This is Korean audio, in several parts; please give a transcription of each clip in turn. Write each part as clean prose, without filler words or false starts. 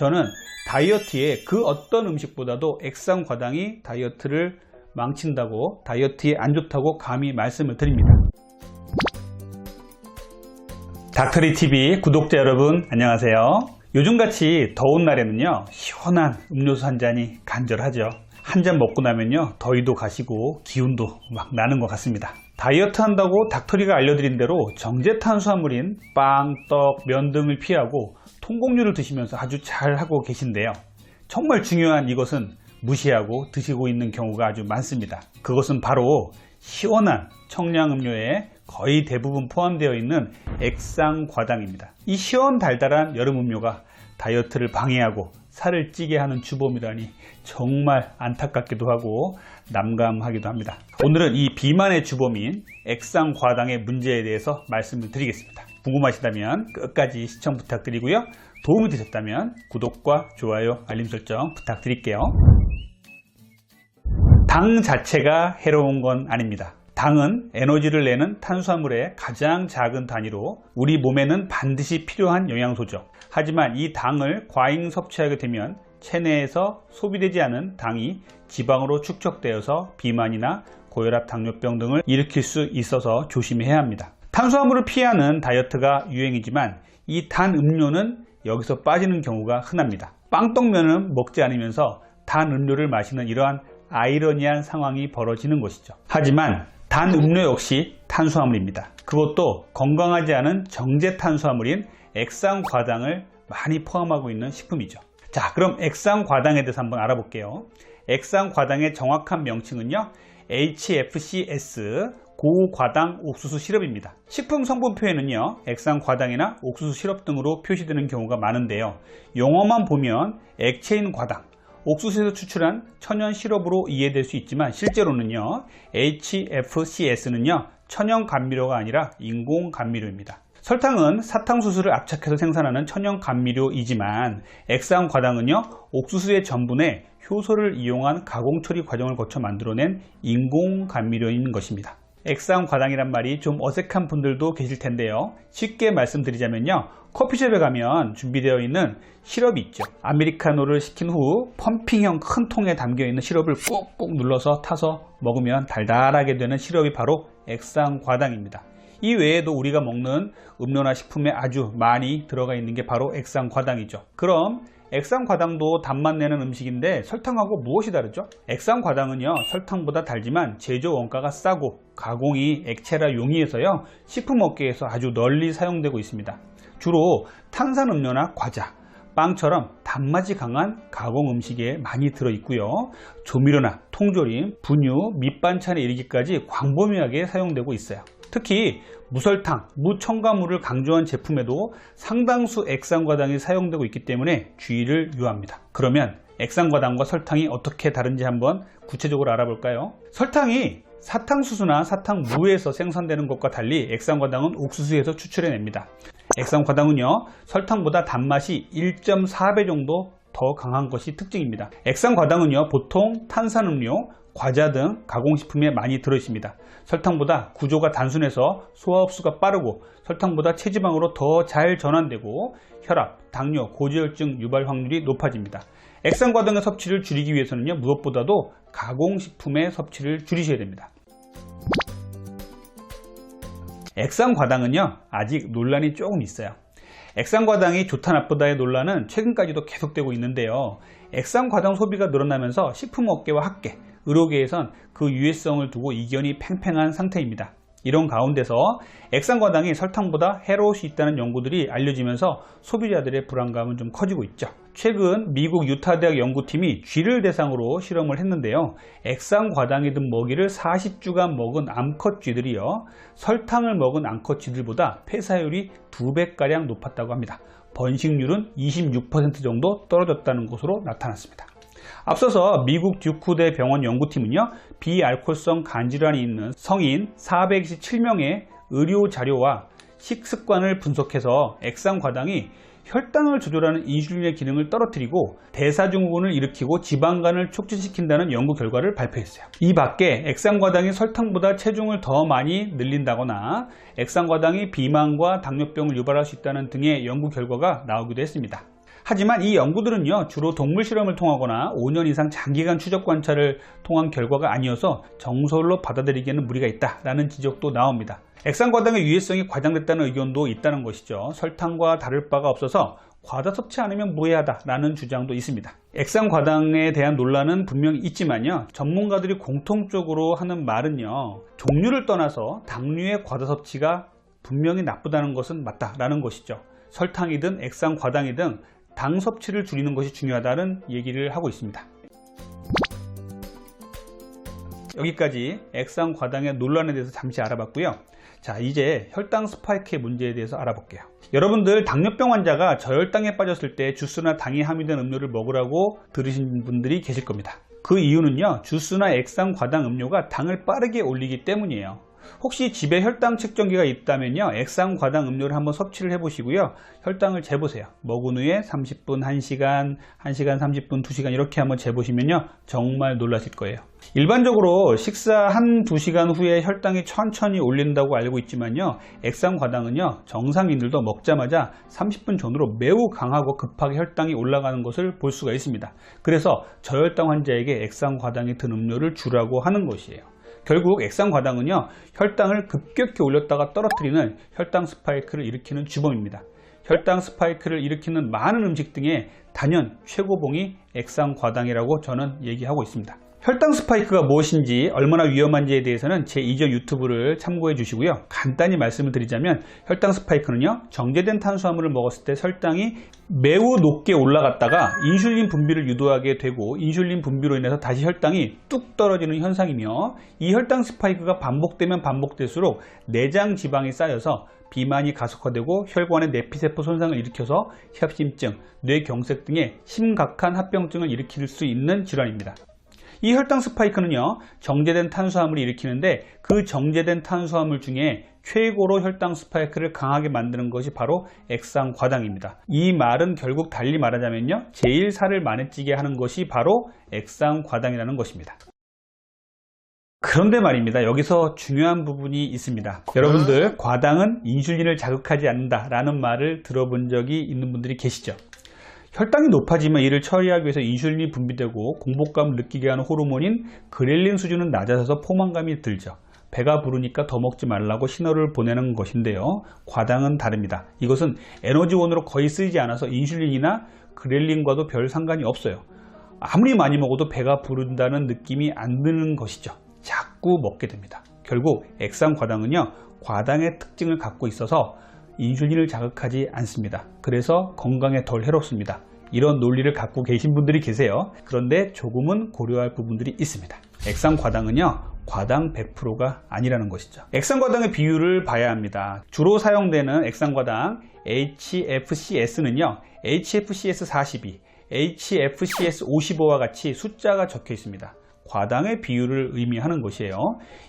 저는 다이어트에 그 어떤 음식보다도 액상과당이 다이어트를 망친다고, 다이어트에 안 좋다고 감히 말씀을 드립니다. 닥터리TV 구독자 여러분 안녕하세요. 요즘같이 더운 날에는요, 시원한 음료수 한 잔이 간절하죠. 한 잔 먹고 나면요, 더위도 가시고 기운도 막 나는 것 같습니다. 다이어트 한다고 닥터리가 알려드린 대로 정제 탄수화물인 빵, 떡, 면 등을 피하고 통곡류를 드시면서 아주 잘 하고 계신데요, 정말 중요한 이것은 무시하고 드시고 있는 경우가 아주 많습니다. 그것은 바로 시원한 청량음료에 거의 대부분 포함되어 있는 액상과당입니다. 이 시원달달한 여름음료가 다이어트를 방해하고 살을 찌게 하는 주범이라니 정말 안타깝기도 하고 난감하기도 합니다. 오늘은 이 비만의 주범인 액상과당의 문제에 대해서 말씀을 드리겠습니다. 궁금하시다면 끝까지 시청 부탁드리고요. 도움이 되셨다면 구독과 좋아요, 알림 설정 부탁드릴게요. 당 자체가 해로운 건 아닙니다. 당은 에너지를 내는 탄수화물의 가장 작은 단위로 우리 몸에는 반드시 필요한 영양소죠. 하지만 이 당을 과잉 섭취하게 되면 체내에서 소비되지 않은 당이 지방으로 축적되어서 비만이나 고혈압, 당뇨병 등을 일으킬 수 있어서 조심해야 합니다. 탄수화물을 피하는 다이어트가 유행이지만 이 단 음료는 여기서 빠지는 경우가 흔합니다. 빵떡면은 먹지 않으면서 단 음료를 마시는 이러한 아이러니한 상황이 벌어지는 것이죠. 하지만 단 음료 역시 탄수화물입니다. 그것도 건강하지 않은 정제 탄수화물인 액상과당을 많이 포함하고 있는 식품이죠. 자, 그럼 액상과당에 대해서 한번 알아볼게요. 액상과당의 정확한 명칭은요, HFCS 고과당 옥수수 시럽입니다. 식품 성분표에는요, 액상과당이나 옥수수 시럽 등으로 표시되는 경우가 많은데요, 용어만 보면 액체인 과당, 옥수수에서 추출한 천연 시럽으로 이해될 수 있지만 실제로는요, HFCS는요, 천연 감미료가 아니라 인공 감미료입니다. 설탕은 사탕수수를 압착해서 생산하는 천연 감미료이지만 액상과당은요, 옥수수의 전분에 효소를 이용한 가공 처리 과정을 거쳐 만들어낸 인공 감미료인 것입니다. 액상과당이란 말이 좀 어색한 분들도 계실 텐데요, 쉽게 말씀드리자면요, 커피숍에 가면 준비되어 있는 시럽이 있죠. 아메리카노를 시킨 후 펌핑형 큰 통에 담겨 있는 시럽을 꾹꾹 눌러서 타서 먹으면 달달하게 되는 시럽이 바로 액상과당입니다. 이 외에도 우리가 먹는 음료나 식품에 아주 많이 들어가 있는 게 바로 액상과당이죠. 그럼 액상과당도 단맛 내는 음식인데 설탕하고 무엇이 다르죠? 액상과당은요, 설탕보다 달지만 제조 원가가 싸고 가공이 액체라 용이해서요, 식품업계에서 아주 널리 사용되고 있습니다. 주로 탄산음료나 과자, 빵처럼 단맛이 강한 가공 음식에 많이 들어있고요, 조미료나 통조림, 분유, 밑반찬에 이르기까지 광범위하게 사용되고 있어요. 특히 무설탕, 무첨가물을 강조한 제품에도 상당수 액상과당이 사용되고 있기 때문에 주의를 요합니다. 그러면 액상과당과 설탕이 어떻게 다른지 한번 구체적으로 알아볼까요? 설탕이 사탕수수나 사탕무에서 생산되는 것과 달리 액상과당은 옥수수에서 추출해냅니다. 액상과당은요, 설탕보다 단맛이 1.4배 정도 더 강한 것이 특징입니다. 액상과당은요, 보통 탄산음료, 과자 등 가공식품에 많이 들어있습니다. 설탕보다 구조가 단순해서 소화 흡수가 빠르고 설탕보다 체지방으로 더 잘 전환되고 혈압, 당뇨, 고지혈증 유발 확률이 높아집니다. 액상과당의 섭취를 줄이기 위해서는요, 무엇보다도 가공식품의 섭취를 줄이셔야 됩니다. 액상과당은요, 아직 논란이 조금 있어요. 액상과당이 좋다 나쁘다의 논란은 최근까지도 계속되고 있는데요, 액상과당 소비가 늘어나면서 식품업계와 학계, 의료계에선 그 유해성을 두고 이견이 팽팽한 상태입니다. 이런 가운데서 액상과당이 설탕보다 해로울 수 있다는 연구들이 알려지면서 소비자들의 불안감은 좀 커지고 있죠. 최근 미국 유타대학 연구팀이 쥐를 대상으로 실험을 했는데요, 액상과당이 든 먹이를 40주간 먹은 암컷 쥐들이요, 설탕을 먹은 암컷 쥐들보다 폐사율이 2배가량 높았다고 합니다. 번식률은 26% 정도 떨어졌다는 것으로 나타났습니다. 앞서서 미국 듀크대 병원 연구팀은요, 비알코올성 간질환이 있는 성인 427명의 의료 자료와 식습관을 분석해서 액상과당이 혈당을 조절하는 인슐린의 기능을 떨어뜨리고 대사증후군을 일으키고 지방간을 촉진시킨다는 연구 결과를 발표했어요. 이 밖에 액상과당이 설탕보다 체중을 더 많이 늘린다거나 액상과당이 비만과 당뇨병을 유발할 수 있다는 등의 연구 결과가 나오기도 했습니다. 하지만 이 연구들은요, 주로 동물 실험을 통하거나 5년 이상 장기간 추적 관찰을 통한 결과가 아니어서 정설로 받아들이기에는 무리가 있다라는 지적도 나옵니다. 액상과당의 유해성이 과장됐다는 의견도 있다는 것이죠. 설탕과 다를 바가 없어서 과다 섭취 않으면 무해하다라는 주장도 있습니다. 액상과당에 대한 논란은 분명히 있지만요, 전문가들이 공통적으로 하는 말은요, 종류를 떠나서 당류의 과다 섭취가 분명히 나쁘다는 것은 맞다라는 것이죠. 설탕이든 액상과당이든 당 섭취를 줄이는 것이 중요하다는 얘기를 하고 있습니다. 여기까지 액상과당의 논란에 대해서 잠시 알아봤고요. 자, 이제 혈당 스파이크의 문제에 대해서 알아볼게요. 여러분들 당뇨병 환자가 저혈당에 빠졌을 때 주스나 당이 함유된 음료를 먹으라고 들으신 분들이 계실 겁니다. 그 이유는요, 주스나 액상과당 음료가 당을 빠르게 올리기 때문이에요. 혹시 집에 혈당 측정기가 있다면요, 액상과당 음료를 한번 섭취를 해보시고요, 혈당을 재보세요. 먹은 후에 30분, 1시간, 1시간 30분, 2시간 이렇게 한번 재보시면요, 정말 놀라실 거예요. 일반적으로 식사 1-2시간 후에 혈당이 천천히 올린다고 알고 있지만요, 액상과당은요, 정상인들도 먹자마자 30분 전후로 매우 강하고 급하게 혈당이 올라가는 것을 볼 수가 있습니다. 그래서 저혈당 환자에게 액상과당이 든 음료를 주라고 하는 것이에요. 결국 액상과당은요, 혈당을 급격히 올렸다가 떨어뜨리는 혈당 스파이크를 일으키는 주범입니다. 혈당 스파이크를 일으키는 많은 음식 등의 단연 최고봉이 액상과당이라고 저는 얘기하고 있습니다. 혈당 스파이크가 무엇인지, 얼마나 위험한지에 대해서는 제 이전 유튜브를 참고해 주시고요. 간단히 말씀을 드리자면, 혈당 스파이크는요, 정제된 탄수화물을 먹었을 때 혈당이 매우 높게 올라갔다가 인슐린 분비를 유도하게 되고, 인슐린 분비로 인해서 다시 혈당이 뚝 떨어지는 현상이며, 이 혈당 스파이크가 반복되면 반복될수록 내장 지방이 쌓여서 비만이 가속화되고 혈관의 내피세포 손상을 일으켜서 협심증, 뇌경색 등의 심각한 합병증을 일으킬 수 있는 질환입니다. 이 혈당 스파이크는요, 정제된 탄수화물이 일으키는데, 그 정제된 탄수화물 중에 최고로 혈당 스파이크를 강하게 만드는 것이 바로 액상과당입니다. 이 말은 결국 달리 말하자면요, 제일 살을 많이 찌게 하는 것이 바로 액상과당이라는 것입니다. 그런데 말입니다, 여기서 중요한 부분이 있습니다. 여러분들, 과당은 인슐린을 자극하지 않는다라는 말을 들어본 적이 있는 분들이 계시죠? 혈당이 높아지면 이를 처리하기 위해서 인슐린이 분비되고 공복감을 느끼게 하는 호르몬인 그렐린 수준은 낮아져서 포만감이 들죠. 배가 부르니까 더 먹지 말라고 신호를 보내는 것인데요, 과당은 다릅니다. 이것은 에너지원으로 거의 쓰이지 않아서 인슐린이나 그렐린과도 별 상관이 없어요. 아무리 많이 먹어도 배가 부른다는 느낌이 안 드는 것이죠. 자꾸 먹게 됩니다. 결국 액상과당은요, 과당의 특징을 갖고 있어서 인슐린을 자극하지 않습니다. 그래서 건강에 덜 해롭습니다. 이런 논리를 갖고 계신 분들이 계세요. 그런데 조금은 고려할 부분들이 있습니다. 액상과당은요, 과당 100%가 아니라는 것이죠. 액상과당의 비율을 봐야 합니다. 주로 사용되는 액상과당 HFCS는요, HFCS42, HFCS55와 같이 숫자가 적혀 있습니다. 과당의 비율을 의미하는 것이에요.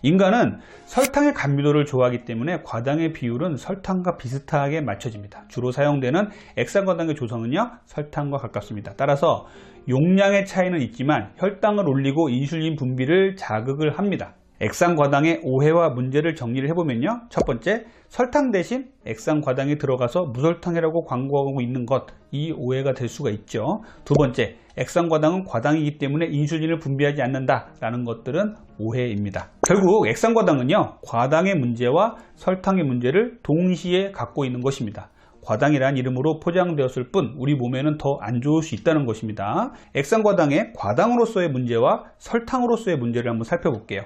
인간은 설탕의 감미도를 좋아하기 때문에 과당의 비율은 설탕과 비슷하게 맞춰집니다. 주로 사용되는 액상과당의 조성은요, 설탕과 가깝습니다. 따라서 용량의 차이는 있지만 혈당을 올리고 인슐린 분비를 자극을 합니다. 액상과당의 오해와 문제를 정리를 해보면요, 첫 번째, 설탕 대신 액상과당이 들어가서 무설탕이라고 광고하고 있는 것, 이 오해가 될 수가 있죠. 두 번째, 액상과당은 과당이기 때문에 인슐린을 분비하지 않는다라는 것들은 오해입니다. 결국 액상과당은요, 과당의 문제와 설탕의 문제를 동시에 갖고 있는 것입니다. 과당이란 이름으로 포장되었을 뿐 우리 몸에는 더 안 좋을 수 있다는 것입니다. 액상과당의 과당으로서의 문제와 설탕으로서의 문제를 한번 살펴볼게요.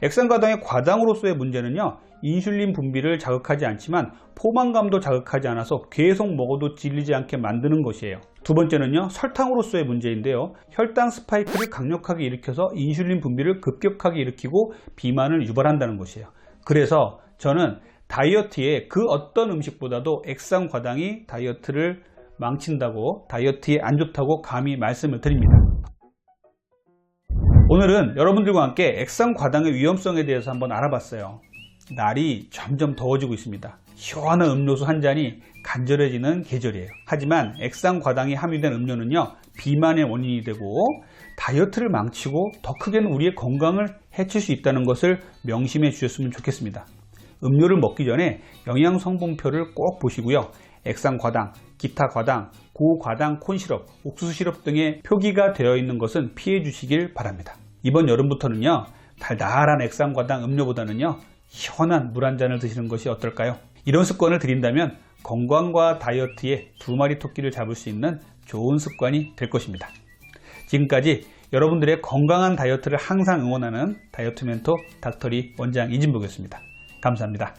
액상과당의 과당으로서의 문제는요, 인슐린 분비를 자극하지 않지만 포만감도 자극하지 않아서 계속 먹어도 질리지 않게 만드는 것이에요. 두 번째는요, 설탕으로서의 문제인데요, 혈당 스파이크를 강력하게 일으켜서 인슐린 분비를 급격하게 일으키고 비만을 유발한다는 것이에요. 그래서 저는 다이어트에 그 어떤 음식보다도 액상과당이 다이어트를 망친다고, 다이어트에 안 좋다고 감히 말씀을 드립니다. 오늘은 여러분들과 함께 액상과당의 위험성에 대해서 한번 알아봤어요. 날이 점점 더워지고 있습니다. 시원한 음료수 한 잔이 간절해지는 계절이에요. 하지만 액상과당이 함유된 음료는요, 비만의 원인이 되고 다이어트를 망치고 더 크게는 우리의 건강을 해칠 수 있다는 것을 명심해 주셨으면 좋겠습니다. 음료를 먹기 전에 영양성분표를 꼭 보시고요, 액상과당, 기타 과당, 고과당 콘시럽, 옥수수 시럽 등의 표기가 되어 있는 것은 피해 주시길 바랍니다. 이번 여름부터는요, 달달한 액상과당 음료보다는요, 시원한 물 한 잔을 드시는 것이 어떨까요? 이런 습관을 들인다면 건강과 다이어트에 두 마리 토끼를 잡을 수 있는 좋은 습관이 될 것입니다. 지금까지 여러분들의 건강한 다이어트를 항상 응원하는 다이어트 멘토 닥터리 원장 이진복이었습니다. 감사합니다.